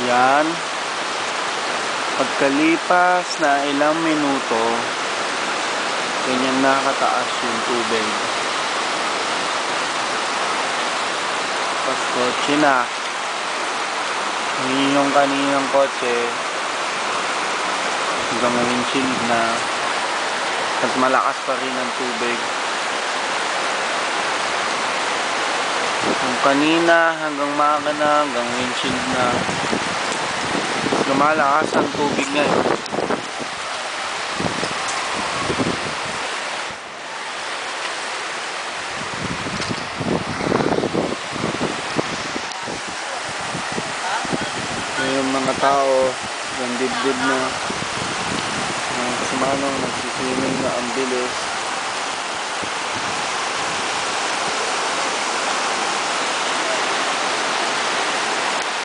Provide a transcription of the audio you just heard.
Yan. Pagkalipas na ilang minuto, ganyan nakataas yung tubig. Tapos kotse na. Yung kaninang kotse, hanggang windshield na. At malakas pa rin ang tubig. Yung kanina hanggang makina, hanggang windshield na. Lumalakas ang tubig ngayon. Yung mga tao, yung dibdib na, sumanong, nagsiswimming na ang bilis.